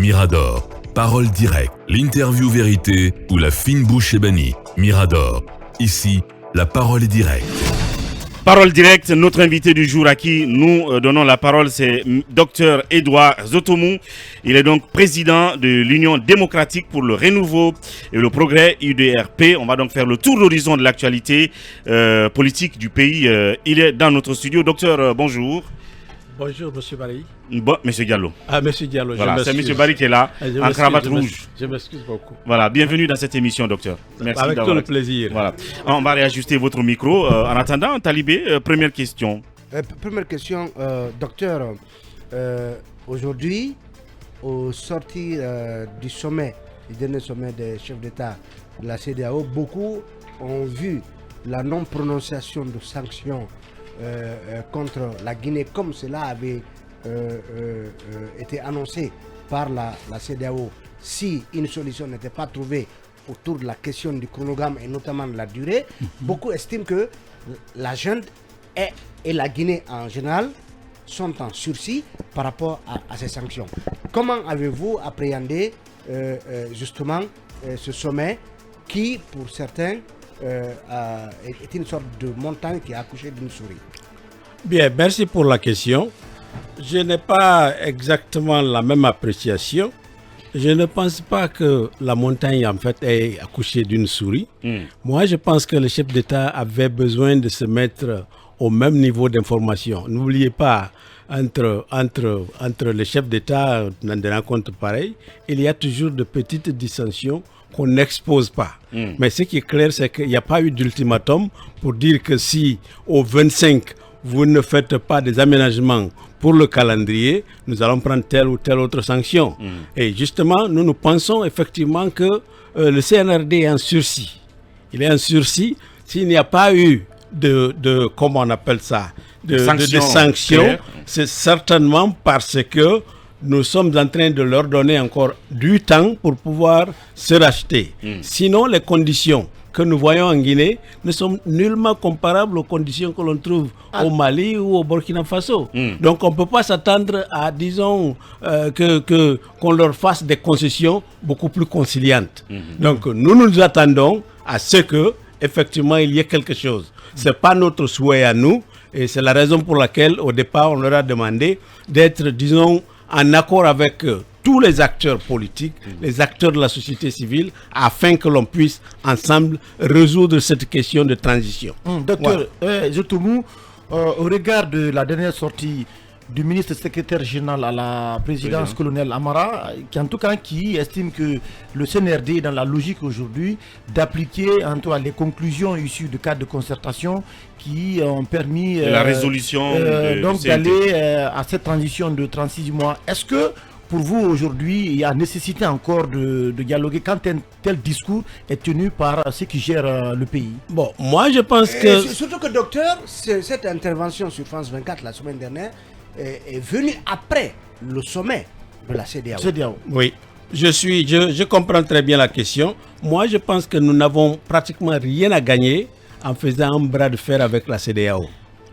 Mirador, parole directe, l'interview vérité ou la fine bouche ébanie. Mirador, ici, la parole est directe. Parole directe, notre invité du jour à qui nous donnons la parole, c'est Dr Edouard Zotomou. Il est donc président de l'Union démocratique pour le renouveau et le progrès, UDRP. On va donc faire le tour d'horizon de l'actualité politique du pays. Il est dans notre studio. Docteur, bonjour. Bonjour, monsieur Barry. Bon, monsieur Diallo. Ah, monsieur Diallo, voilà, c'est monsieur Barry qui est là, en cravate rouge. Je m'excuse beaucoup. Voilà, bienvenue dans cette émission, docteur. Merci. Avec tout le plaisir. Voilà. On va réajuster votre micro. En attendant, Talibé, première question. Première question, docteur. Aujourd'hui, au sortir du sommet, du dernier sommet des chefs d'État de la CEDEAO, beaucoup ont vu la non-prononciation de sanctions contre la Guinée, comme cela avait été annoncé par la CEDEAO, si une solution n'était pas trouvée autour de la question du chronogramme et notamment de la durée. Beaucoup estiment que la junte et la Guinée en général sont en sursis par rapport à ces sanctions. Comment avez-vous appréhendé justement ce sommet qui, pour certains, est une sorte de montagne qui a accouché d'une souris? Bien, merci pour la question. Je n'ai pas exactement la même appréciation. Je ne pense pas que la montagne, en fait, ait accouché d'une souris. Moi, je pense que le chef d'État avait besoin de se mettre au même niveau d'information. N'oubliez pas, entre les chefs d'État dans des rencontres pareilles, il y a toujours de petites dissensions qu'on n'expose pas. Mais ce qui est clair, c'est qu'il n'y a pas eu d'ultimatum pour dire que si au 25, vous ne faites pas des aménagements pour le calendrier, nous allons prendre telle ou telle autre sanction. Et justement, nous pensons effectivement que le CNRD est en sursis. Il est en sursis s'il n'y a pas eu de comment on appelle ça, de sanctions. C'est certainement parce que nous sommes en train de leur donner encore du temps pour pouvoir se racheter. Sinon, les conditions que nous voyons en Guinée ne sont nullement comparables aux conditions que l'on trouve au Mali ou au Burkina Faso. Donc, on ne peut pas s'attendre à, disons, qu'on leur fasse des concessions beaucoup plus conciliantes. Donc, nous attendons à ce que, effectivement, il y ait quelque chose. Ce n'est pas notre souhait à nous, et c'est la raison pour laquelle, au départ, on leur a demandé d'être, disons, en accord avec tous les acteurs politiques, les acteurs de la société civile, afin que l'on puisse ensemble résoudre cette question de transition. Docteur Zotomou, au regard de la dernière sortie du ministre secrétaire général à la présidence colonel Amara, qui estime que le CNRD est dans la logique aujourd'hui d'appliquer en tout cas les conclusions issues du cadre de concertation qui ont permis la résolution donc d'aller à cette transition de 36 mois. Est-ce que pour vous aujourd'hui il y a nécessité encore de dialoguer quand un tel discours est tenu par ceux qui gèrent le pays? Bon, moi je pense que... Surtout que docteur, cette intervention sur France 24 la semaine dernière est venu après le sommet de la CEDEAO. Oui, je comprends très bien la question. Moi, je pense que nous n'avons pratiquement rien à gagner en faisant un bras de fer avec la CEDEAO.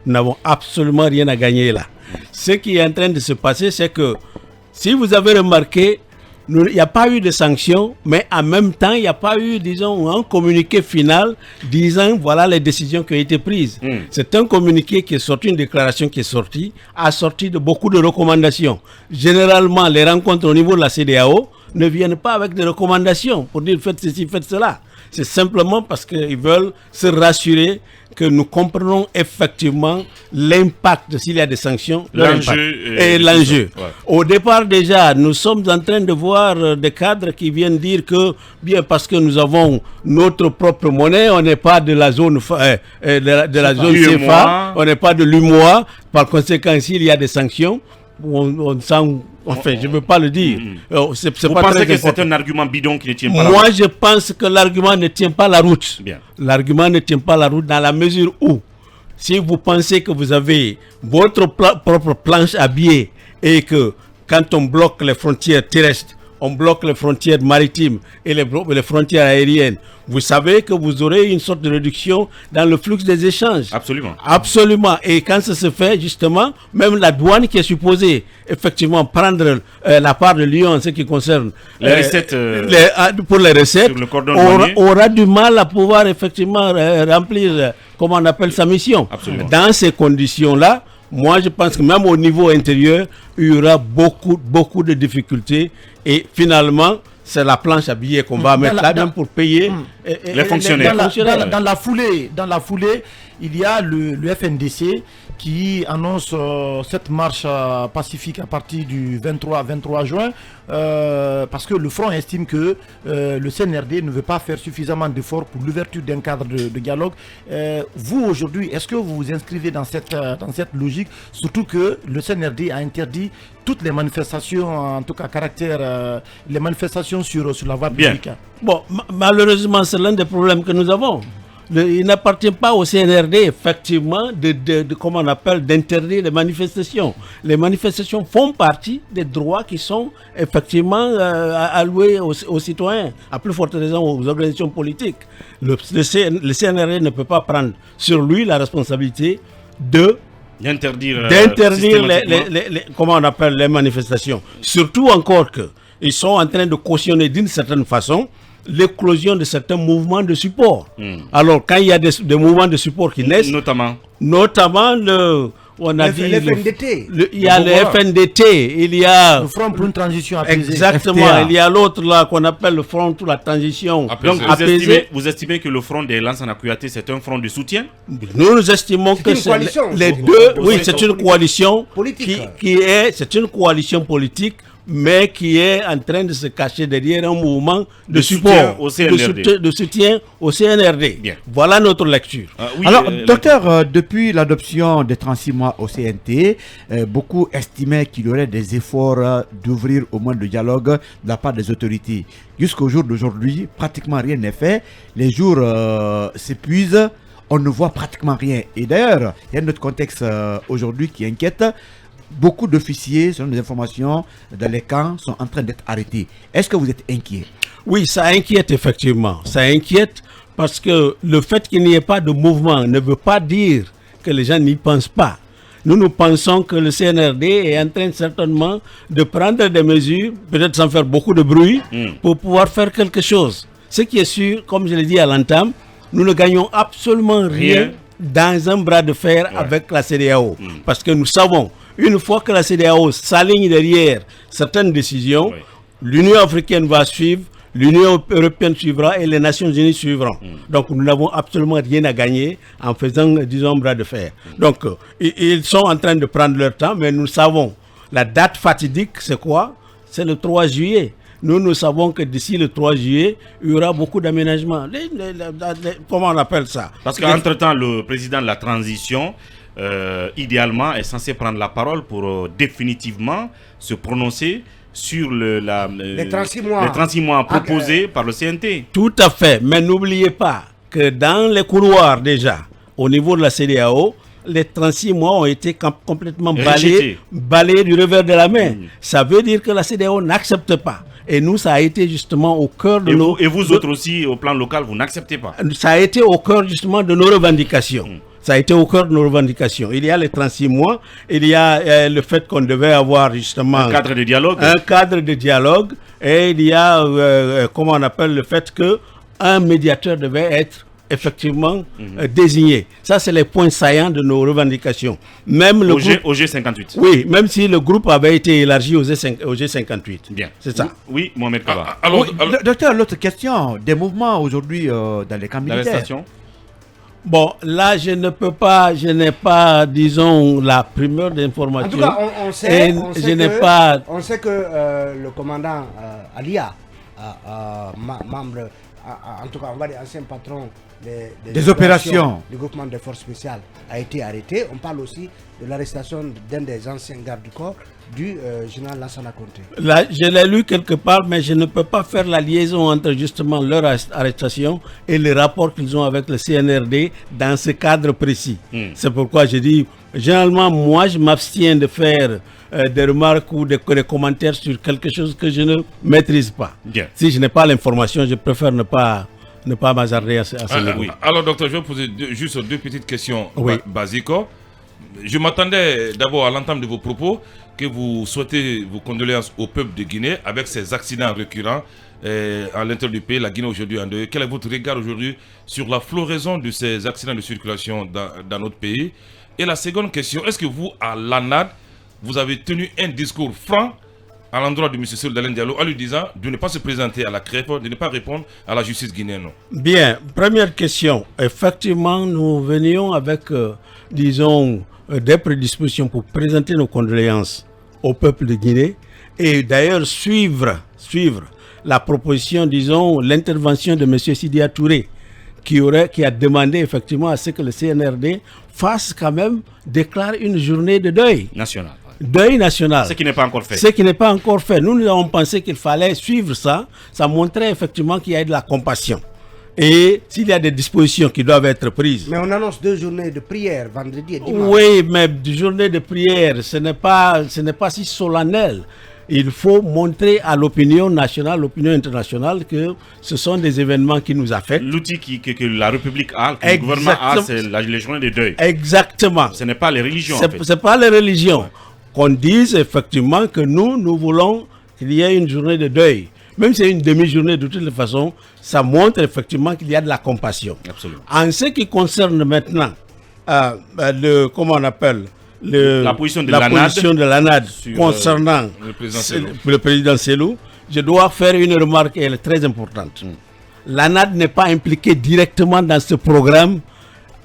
Nous n'avons absolument rien à gagner là. Ce qui est en train de se passer, c'est que, si vous avez remarqué, il n'y a pas eu de sanctions, mais en même temps, il n'y a pas eu, disons, un communiqué final disant voilà les décisions qui ont été prises. C'est un communiqué qui est sorti, une déclaration qui est sortie, assortie de beaucoup de recommandations. Généralement, les rencontres au niveau de la CEDEAO ne viennent pas avec des recommandations pour dire faites ceci, faites cela. C'est simplement parce qu'ils veulent se rassurer que nous comprenons effectivement l'impact s'il y a des sanctions, l'enjeu. Ouais. Au départ déjà, nous sommes en train de voir des cadres qui viennent dire que bien parce que nous avons notre propre monnaie, on n'est pas de la zone zone CFA, on n'est pas de l'UMOA, par conséquent s'il y a des sanctions, on sent... Enfin, je ne veux pas le dire. Vous pensez que c'est un argument bidon qui ne tient pas la route? Moi, je pense que l'argument ne tient pas la route. Bien. L'argument ne tient pas la route dans la mesure où, si vous pensez que vous avez votre propre planche à billets et que quand on bloque les frontières terrestres, on bloque les frontières maritimes et les frontières aériennes, vous savez que vous aurez une sorte de réduction dans le flux des échanges. Absolument. Absolument. Et quand ça se fait, justement, même la douane qui est supposée, effectivement, prendre la part de Lyon en ce qui concerne les recettes, pour les recettes, sur le cordon aura du mal à pouvoir, effectivement, remplir, comment on appelle sa mission. Absolument. Dans ces conditions-là, moi, je pense que même au niveau intérieur, il y aura beaucoup de difficultés. Et finalement, c'est la planche à billets qu'on va mettre là même pour payer les fonctionnaires. Dans la foulée, il y a le FNDC qui annonce cette marche pacifique à partir du 23 juin parce que le front estime que le CNRD ne veut pas faire suffisamment d'efforts pour l'ouverture d'un cadre de dialogue. Vous aujourd'hui, est-ce que vous vous inscrivez dans cette logique, surtout que le CNRD a interdit toutes les manifestations, en tout cas caractère, les manifestations sur la voie publique? Bon, malheureusement, c'est l'un des problèmes que nous avons. Il n'appartient pas au CNRD, effectivement, comment on appelle, d'interdire les manifestations. Les manifestations font partie des droits qui sont effectivement alloués aux citoyens, à plus forte raison aux organisations politiques. Le CNRD ne peut pas prendre sur lui la responsabilité d'interdire comment on appelle, les manifestations. Surtout encore qu'ils sont en train de cautionner d'une certaine façon l'éclosion de certains mouvements de support. Alors, quand il y a des mouvements de support qui naissent, notamment le FNDT. Il y a le FNDT, il y a le Front pour une transition apaisée. Exactement, FTA. Il y a l'autre là qu'on appelle le Front pour la transition apaisée. Vous estimez que le Front des Lansana Kouyaté, c'est un front de soutien? Nous estimons que les deux, oui, c'est une coalition politique. C'est une coalition politique, mais qui est en train de se cacher derrière un mouvement de support, de soutien au CNRD. Bien. Voilà notre lecture. Oui, alors, docteur, depuis l'adoption des 36 mois au CNT, beaucoup estimaient qu'il y aurait des efforts d'ouvrir au moins le dialogue de la part des autorités. Jusqu'au jour d'aujourd'hui, pratiquement rien n'est fait. Les jours s'épuisent, on ne voit pratiquement rien. Et d'ailleurs, il y a un autre contexte aujourd'hui qui inquiète. Beaucoup d'officiers, selon les informations, dans les camps, sont en train d'être arrêtés. Est-ce que vous êtes inquiet? Oui, ça inquiète effectivement. Ça inquiète parce que le fait qu'il n'y ait pas de mouvement ne veut pas dire que les gens n'y pensent pas. Nous pensons que le CNRD est en train certainement de prendre des mesures, peut-être sans faire beaucoup de bruit, pour pouvoir faire quelque chose. Ce qui est sûr, comme je l'ai dit à l'entame, nous ne gagnons absolument rien dans un bras de fer avec la CEDEAO. Parce que nous savons, une fois que la CEDEAO s'aligne derrière certaines décisions, l'Union africaine va suivre, l'Union européenne suivra et les Nations unies suivront. Donc nous n'avons absolument rien à gagner en faisant, disons, bras de fer. Donc ils sont en train de prendre leur temps, mais nous savons, la date fatidique, c'est quoi? C'est le 3 juillet. Nous savons que d'ici le 3 juillet, il y aura beaucoup d'aménagements. Comment on appelle ça? Parce qu'entre-temps, le président de la transition, idéalement, est censé prendre la parole pour définitivement se prononcer sur les 36 mois proposés par le CNT. Tout à fait. Mais n'oubliez pas que dans les couloirs déjà, au niveau de la CEDEAO, les 36 mois ont été complètement balayés du revers de la main. Ça veut dire que la CEDEAO n'accepte pas. Et nous, ça a été justement au cœur de nos... Et vous autres aussi, au plan local, vous n'acceptez pas? Ça a été au cœur justement de nos revendications. Ça a été au cœur de nos revendications. Il y a les 36 mois, il y a le fait qu'on devait avoir justement... Un cadre de dialogue. Un cadre de dialogue. Et il y a, comment on appelle, le fait qu'un médiateur devait être effectivement désigné. Ça, c'est les points saillants de nos revendications. Même le au G58. Oui, même si le groupe avait été élargi au G58. Bien. C'est ça. Oui, Mohamed Kaba. Alors, docteur, l'autre question, des mouvements aujourd'hui dans les camps militaires. Bon, là, je n'ai pas, disons, la primeur d'information. En tout cas, on sait que le commandant Alia, membre, en tout cas, on va dire ancien patron des opérations du groupement des forces spéciales, a été arrêté. On parle aussi de l'arrestation d'un des anciens gardes du corps du général Lansana Conté. Là, je l'ai lu quelque part, mais je ne peux pas faire la liaison entre justement leur arrestation et les rapports qu'ils ont avec le CNRD dans ce cadre précis. C'est pourquoi je dis, généralement, moi, je m'abstiens de faire des remarques ou des commentaires sur quelque chose que je ne maîtrise pas. Bien. Si je n'ai pas l'information, je préfère ne pas m'hazarder à ce niveau. Oui. Alors, docteur, je vais poser juste deux petites questions basiques. Je m'attendais d'abord à l'entame de vos propos que vous souhaitez vos condoléances au peuple de Guinée avec ces accidents récurrents à l'intérieur du pays, la Guinée aujourd'hui en deuil. Quel est votre regard aujourd'hui sur la floraison de ces accidents de circulation dans notre pays? Et la seconde question, est-ce que vous, à l'ANAD, vous avez tenu un discours franc à l'endroit de M. Cellou Dalein Diallo en lui disant de ne pas se présenter à la CREF, de ne pas répondre à la justice guinéenne? Bien, première question. Effectivement, nous venions avec, disons, des prédispositions pour présenter nos condoléances au peuple de Guinée et d'ailleurs suivre la proposition, disons, l'intervention de M. Sidia Touré qui a demandé effectivement à ce que le CNRD fasse quand même, déclare une journée de deuil. National. Deuil national. Ce qui n'est pas encore fait. Ce qui n'est pas encore fait. Nous avons pensé qu'il fallait suivre ça. Ça montrait effectivement qu'il y a de la compassion. Et s'il y a des dispositions qui doivent être prises. Mais on annonce 2 journées de prière, vendredi et dimanche. Oui, mais des journées de prière, ce n'est pas si solennel. Il faut montrer à l'opinion nationale, l'opinion internationale que ce sont des événements qui nous affectent. L'outil que la République a, que le gouvernement a, c'est les journées de deuil. Exactement. Ce n'est pas les religions. C'est pas les religions. Ouais. Qu'on dise effectivement que nous voulons qu'il y ait une journée de deuil. Même si c'est une demi-journée, de toute façon, ça montre effectivement qu'il y a de la compassion. Absolument. En ce qui concerne maintenant comment on appelle la position de l'ANAD concernant le président Cellou, je dois faire une remarque, elle est très importante. L'ANAD n'est pas impliquée directement dans ce programme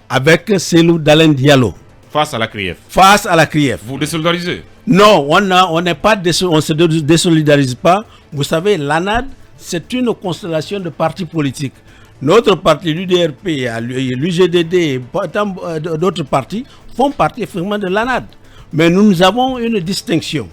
avec Cellou Dalein Diallo. Face à la CRIEF. Face à la CRIEF. Vous désolidarisez? Non, on ne se désolidarise pas. Vous savez, l'ANAD, c'est une constellation de partis politiques. Notre parti, l'UDRP, l'UGDD et d'autres partis font partie effectivement de l'ANAD. Mais nous avons une distinction.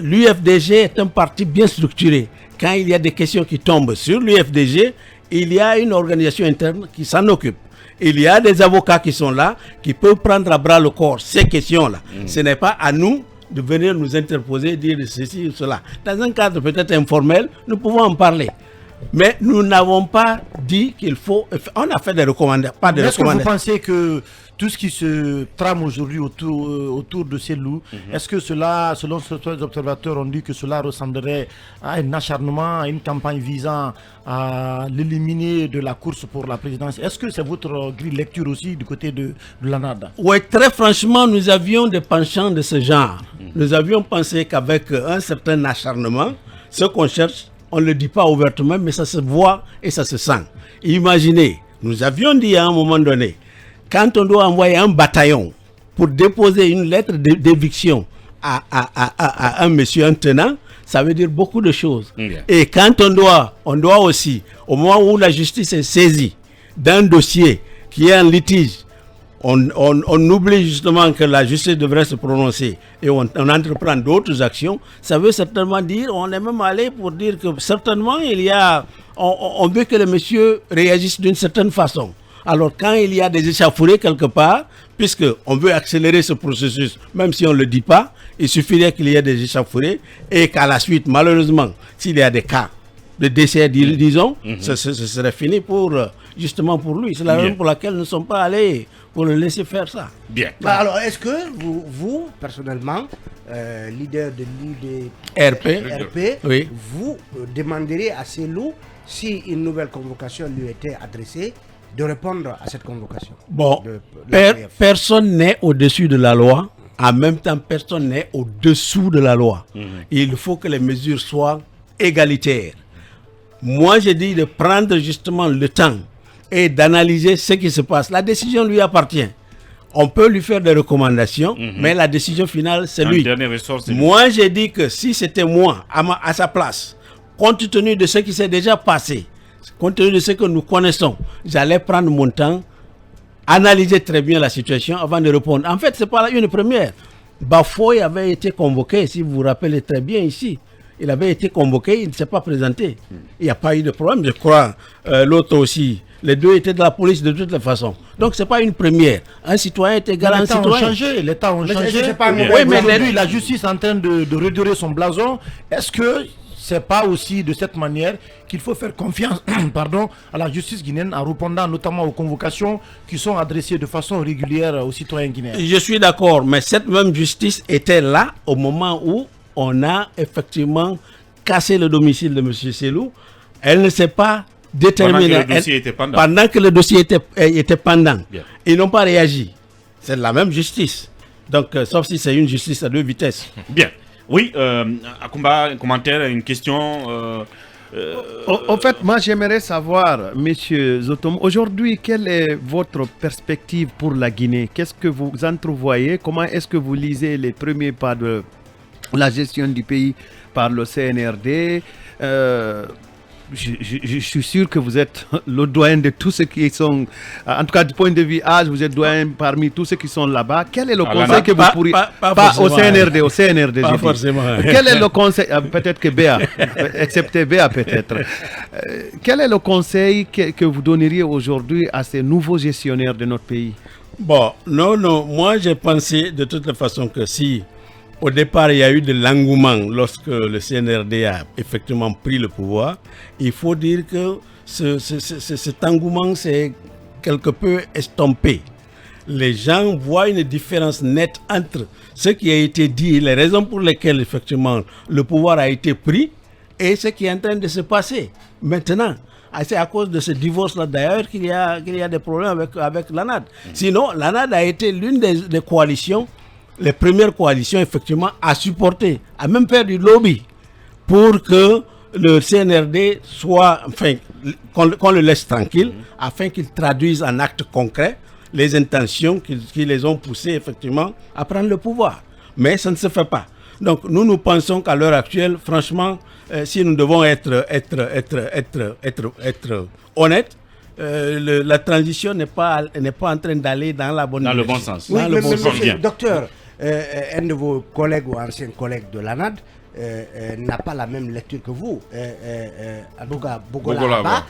L'UFDG est un parti bien structuré. Quand il y a des questions qui tombent sur l'UFDG, il y a une organisation interne qui s'en occupe. Il y a des avocats qui sont là, qui peuvent prendre à bras le corps ces questions-là. Ce n'est pas à nous de venir nous interposer, dire ceci ou cela. Dans un cadre peut-être informel, nous pouvons en parler. Mais nous n'avons pas dit qu'il faut... On a fait des recommandations, pas des recommandations. Est-ce que vous pensez que tout ce qui se trame aujourd'hui autour de Cellou, est-ce que cela, selon certains observateurs, ont dit que cela ressemblerait à un acharnement, à une campagne visant à l'éliminer de la course pour la présidence? Est-ce que c'est votre grille de lecture aussi du côté de l'ANAD? Oui, très franchement, nous avions des penchants de ce genre. Nous avions pensé qu'avec un certain acharnement, ce qu'on cherche, on ne le dit pas ouvertement, mais ça se voit et ça se sent. Imaginez, nous avions dit à un moment donné, quand on doit envoyer un bataillon pour déposer une lettre d'éviction à un monsieur, un tenant, ça veut dire beaucoup de choses. Et quand on doit aussi, au moment où la justice est saisie d'un dossier qui est en litige, on oublie justement que la justice devrait se prononcer et on entreprend d'autres actions. Ça veut certainement dire, on est même allé pour dire que certainement on veut que le monsieur réagisse d'une certaine façon. Alors quand il y a des échauffourées quelque part, puisqu'on veut accélérer ce processus, même si on ne le dit pas, il suffirait qu'il y ait des échauffourées et qu'à la suite, malheureusement, s'il y a des cas de décès, disons, ce serait fini justement pour lui. C'est la raison pour laquelle nous ne sommes pas allés pour le laisser faire ça. Bien. Alors, est-ce que vous personnellement, leader de l'UDRP, oui, vous demanderez à Cellou, si une nouvelle convocation lui était adressée, de répondre à cette convocation? Bon, personne n'est au-dessus de la loi. En même temps, personne n'est au-dessous de la loi. Il faut que les mesures soient égalitaires. Moi, j'ai dit de prendre justement le temps et d'analyser ce qui se passe. La décision lui appartient. On peut lui faire des recommandations, mais la décision finale, c'est lui. Moi, j'ai dit que si c'était moi, à sa place, compte tenu de ce qui s'est déjà passé, compte tenu de ce que nous connaissons, j'allais prendre mon temps, analyser très bien la situation avant de répondre. En fait, ce n'est pas une première. Bafoy avait été convoqué, si vous vous rappelez très bien ici. Il avait été convoqué, il ne s'est pas présenté. Il n'y a pas eu de problème, je crois. L'autre aussi. Les deux étaient de la police de toutes les façons. Donc, ce n'est pas une première. Un citoyen est égal à un citoyen. Les temps ont changé. Oui, mais aujourd'hui, la justice est en train de redorer son blason. Est-ce que c'est pas aussi de cette manière qu'il faut faire confiance à la justice guinéenne en répondant notamment aux convocations qui sont adressées de façon régulière aux citoyens guinéens? Je suis d'accord, mais cette même justice était là au moment où on a effectivement cassé le domicile de M. Selou. Elle ne s'est pas déterminée. Pendant que le dossier était pendant. Bien. Ils n'ont pas réagi. C'est la même justice. Donc, sauf si c'est une justice à deux vitesses. Bien. Oui, Akumba, un commentaire, une question. En fait, moi j'aimerais savoir, Monsieur Zotom, aujourd'hui, quelle est votre perspective pour la Guinée? Qu'est-ce que vous entrevoyez? Comment est-ce que vous lisez les premiers pas de la gestion du pays par le CNRD? Je suis sûr que vous êtes le doyen de tous ceux qui sont, en tout cas du point de vue âge, vous êtes doyen parmi tous ceux qui sont là-bas. Quel est le conseil que vous pourriez... Pas au CNRD, au CNRD. Pas forcément. Quel est le conseil, peut-être que Béa, excepté Béa peut-être. Quel est le conseil que vous donneriez aujourd'hui à ces nouveaux gestionnaires de notre pays? Bon, non, moi j'ai pensé de toute façon que si... Au départ, il y a eu de l'engouement lorsque le CNRD a effectivement pris le pouvoir. Il faut dire que cet engouement s'est quelque peu estompé. Les gens voient une différence nette entre ce qui a été dit, les raisons pour lesquelles effectivement le pouvoir a été pris et ce qui est en train de se passer maintenant. C'est à cause de ce divorce-là d'ailleurs qu'il y a des problèmes avec l'ANAD. Sinon, l'ANAD a été l'une des coalitions, les premières coalitions, effectivement, à supporter, à même faire du lobby pour que le CNRD soit, enfin, qu'on le laisse tranquille, afin qu'il traduise en actes concrets les intentions qui les ont poussés, effectivement, à prendre le pouvoir. Mais ça ne se fait pas. Donc, nous pensons qu'à l'heure actuelle, franchement, si nous devons être honnêtes, la transition n'est pas en train d'aller dans la bonne direction. Dans le bon sens. Oui, mais monsieur, docteur, un de vos collègues ou anciens collègues de l'ANAD n'a pas la même lecture que vous. Abouga Bogola,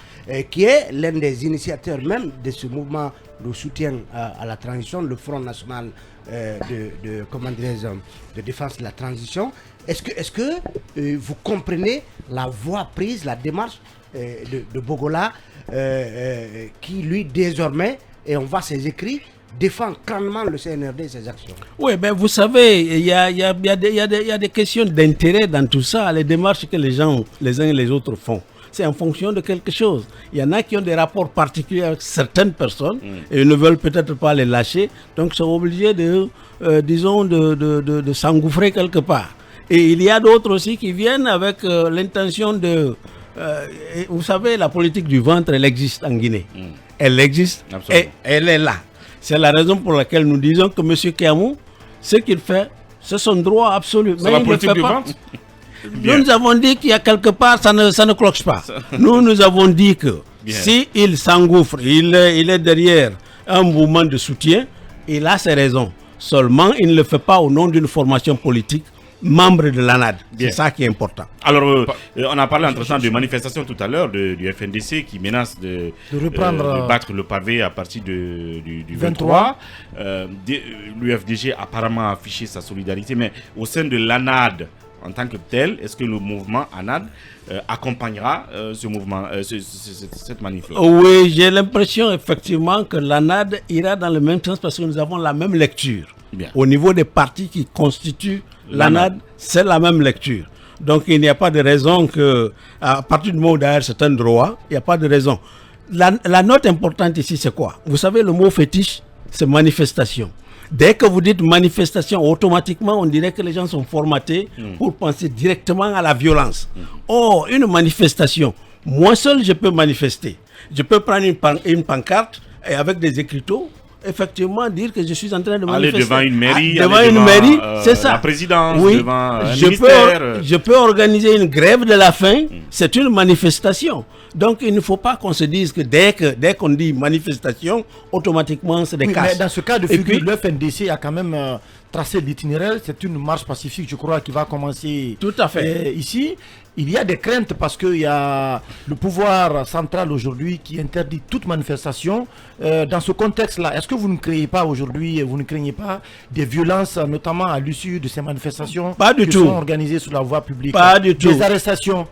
qui est l'un des initiateurs même de ce mouvement de soutien à la transition, le Front National de défense de la transition. Est-ce que vous comprenez la voie prise, la démarche de Bogola, qui lui désormais, et on voit ses écrits, défend clairement le CNRD et ses actions? Oui, ben vous savez, il y a des questions d'intérêt dans tout ça, les démarches que les gens, les uns et les autres font. C'est en fonction de quelque chose. Il y en a qui ont des rapports particuliers avec certaines personnes et ils ne veulent peut-être pas les lâcher, donc ils sont obligés de s'engouffrer quelque part. Et il y a d'autres aussi qui viennent avec l'intention de... vous savez, la politique du ventre, elle existe en Guinée. Elle existe. Absolument. Et elle est là. C'est la raison pour laquelle nous disons que M. Kéamou, ce qu'il fait, c'est son droit absolu. C'est la politique du ventre. Nous avons dit qu'il y a quelque part, ça ne cloche pas. Nous avons dit que s'il s'engouffre, il est derrière un mouvement de soutien, il a ses raisons. Seulement, il ne le fait pas au nom d'une formation politique membre de l'ANAD. C'est ça qui est important. Alors, on a parlé entre-temps de manifestations tout à l'heure du FNDC qui menace de battre le pavé à partir du 23. L'UFDG a apparemment affiché sa solidarité, mais au sein de l'ANAD, en tant que tel, est-ce que le mouvement ANAD accompagnera ce mouvement, cette manif? Oui, j'ai l'impression effectivement que l'ANAD ira dans le même sens parce que nous avons la même lecture. Bien. Au niveau des partis qui constituent l'ANAD, c'est la même lecture. Donc il n'y a pas de raison que, à partir du moment où d'ailleurs c'est un droit, il n'y a pas de raison. La note importante ici, c'est quoi? Vous savez, le mot fétiche, c'est manifestation. Dès que vous dites manifestation, automatiquement, on dirait que les gens sont formatés pour penser directement à la violence. Or, une manifestation, moi seul, je peux manifester. Je peux prendre une pancarte et avec des écriteaux effectivement dire que je suis en train de aller manifester. devant une mairie, devant une mairie, c'est ça. La présidence, oui, devant un ministère. je peux organiser une grève de la faim, c'est une manifestation. Donc il ne faut pas qu'on se dise que dès qu'on dit manifestation, automatiquement c'est des casses. Mais dans ce cas de figure, le FNDC a quand même tracé l'itinéraire. C'est une marche pacifique, je crois, qui va commencer tout à fait. Ici. Il y a des craintes parce qu'il y a le pouvoir central aujourd'hui qui interdit toute manifestation. Dans ce contexte-là, est-ce que vous ne craignez pas aujourd'hui, des violences, notamment à l'issue de ces manifestations qui sont organisées sur la voie publique? Pas du tout. Des arrestations?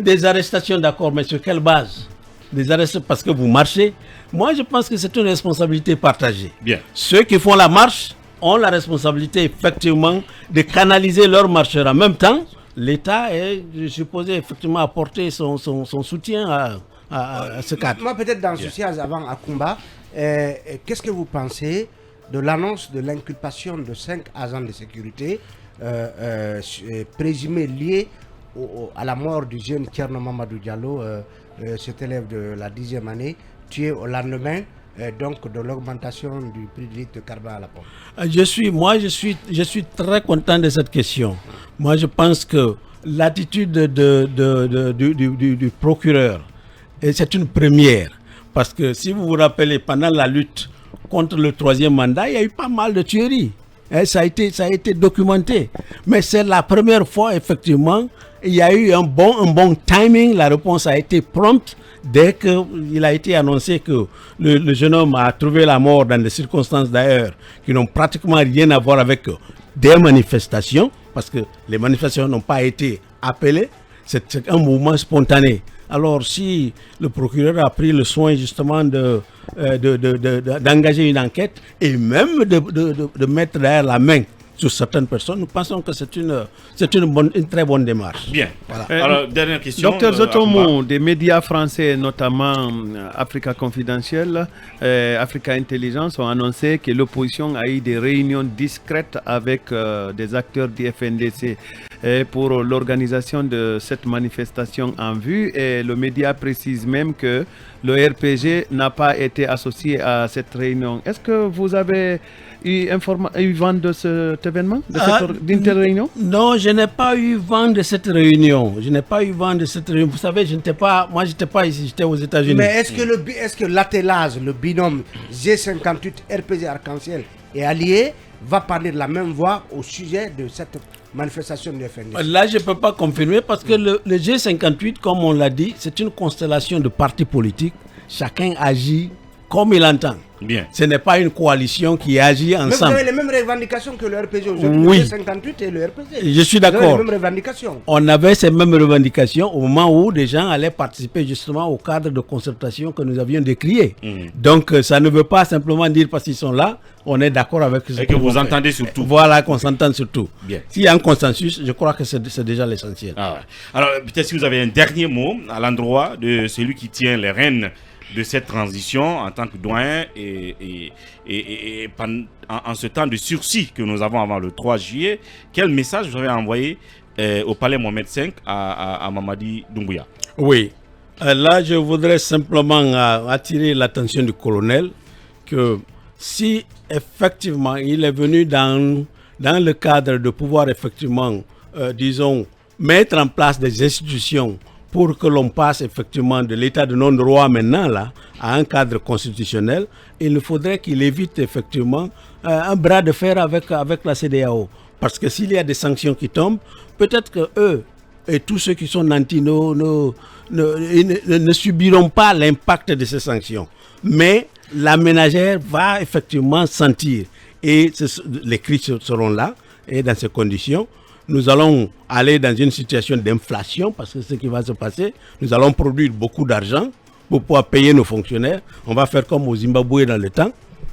Des arrestations, d'accord, mais sur quelle base? Des arrestations parce que vous marchez? Moi, je pense que c'est une responsabilité partagée. Bien. Ceux qui font la marche ont la responsabilité, effectivement, de canaliser leurs marcheurs. En même temps, l'État est supposé effectivement apporter son soutien à ce cadre. Moi, peut-être dans ce sens, avant à combat, qu'est-ce que vous pensez de l'annonce de l'inculpation de 5 agents de sécurité présumés liés à la mort du jeune Thierno Mamadou Diallo, cet élève de la 10e année, tué au lendemain donc de l'augmentation du prix de litre de carburant à la pompe? Je suis très content de cette question. Moi, je pense que l'attitude du procureur, c'est une première. Parce que si vous vous rappelez, pendant la lutte contre le 3e mandat, il y a eu pas mal de tueries. Ça a été documenté. Mais c'est la première fois, effectivement, il y a eu un bon timing. La réponse a été prompte. Dès qu'il a été annoncé que le jeune homme a trouvé la mort dans des circonstances d'ailleurs qui n'ont pratiquement rien à voir avec des manifestations, parce que les manifestations n'ont pas été appelées, c'est un mouvement spontané. Alors si le procureur a pris le soin justement d'engager une enquête et même de mettre derrière la main sur certaines personnes, nous pensons que c'est une très bonne démarche. Bien. Voilà. Alors, dernière question. Docteur Zotomo, des médias français, notamment Africa Confidentiel, Africa Intelligence, ont annoncé que l'opposition a eu des réunions discrètes avec des acteurs du FNDC pour l'organisation de cette manifestation en vue. Et le média précise même que le RPG n'a pas été associé à cette réunion. Est-ce que vous avez eu vent de cet événement, d'une telle réunion? Non, je n'ai pas eu vent de cette réunion. Vous savez, j'étais pas ici, j'étais aux États-Unis. Mais est-ce que l'attelage, le binôme G58 RPG Arc-en-Ciel et Alliés va parler de la même voix au sujet de cette manifestation du FNDC? Là, je ne peux pas confirmer parce que le G58, comme on l'a dit, c'est une constellation de partis politiques. Chacun agit comme il entend. Bien. Ce n'est pas une coalition qui agit ensemble. Mais vous avez les mêmes revendications que le RPG aujourd'hui, oui. Le G58 et le RPG. Je suis d'accord. Vous avez les mêmes revendications. On avait ces mêmes revendications au moment où des gens allaient participer justement au cadre de concertation que nous avions décrié. Donc, ça ne veut pas simplement dire parce qu'ils sont là, on est d'accord avec ce et que vous entendez sur tout. Voilà, qu'on s'entende sur tout. Bien. S'il y a un consensus, je crois que c'est déjà l'essentiel. Ah ouais. Alors, peut-être si vous avez un dernier mot à l'endroit de celui qui tient les rênes de cette transition en tant que doyen et en ce temps de sursis que nous avons avant le 3 juillet, quel message vous avez envoyé au palais Mohamed V à Mamadi Doumbouya? Oui, là je voudrais simplement attirer l'attention du colonel que si effectivement il est venu dans le cadre de pouvoir effectivement, disons, mettre en place des institutions pour que l'on passe effectivement de l'état de non-droit maintenant là, à un cadre constitutionnel, il faudrait qu'il évite effectivement un bras de fer avec la CEDEAO. Parce que s'il y a des sanctions qui tombent, peut-être que eux et tous ceux qui sont nantis ne subiront pas l'impact de ces sanctions. Mais la ménagère va effectivement sentir. Et les crises seront là. Et dans ces conditions, nous allons aller dans une situation d'inflation parce que c'est ce qui va se passer. Nous allons produire beaucoup d'argent pour pouvoir payer nos fonctionnaires. On va faire comme au Zimbabwe dans le temps,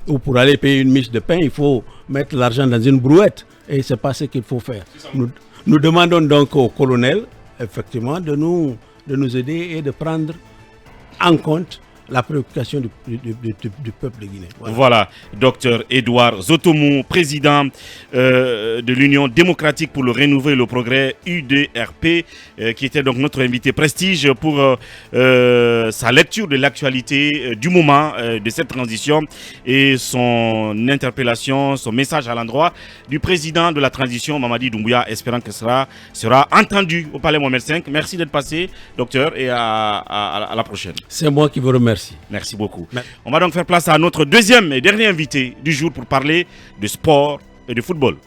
où pour aller payer une miche de pain, il faut mettre l'argent dans une brouette. Et ce n'est pas ce qu'il faut faire. Nous demandons donc au colonel, effectivement, de nous aider et de prendre en compte la préoccupation du peuple guinéen. Voilà, docteur Edouard Zotomou, président de l'Union démocratique pour le renouveau et le progrès, UDRP, qui était donc notre invité prestige pour sa lecture de l'actualité du moment de cette transition et son interpellation, son message à l'endroit du président de la transition, Mamadi Doumbouya, espérant que sera entendu au Palais Mohamed V. Merci d'être passé, docteur, et à la prochaine. C'est moi qui vous remercie. Merci beaucoup. On va donc faire place à notre deuxième et dernier invité du jour pour parler de sport et de football.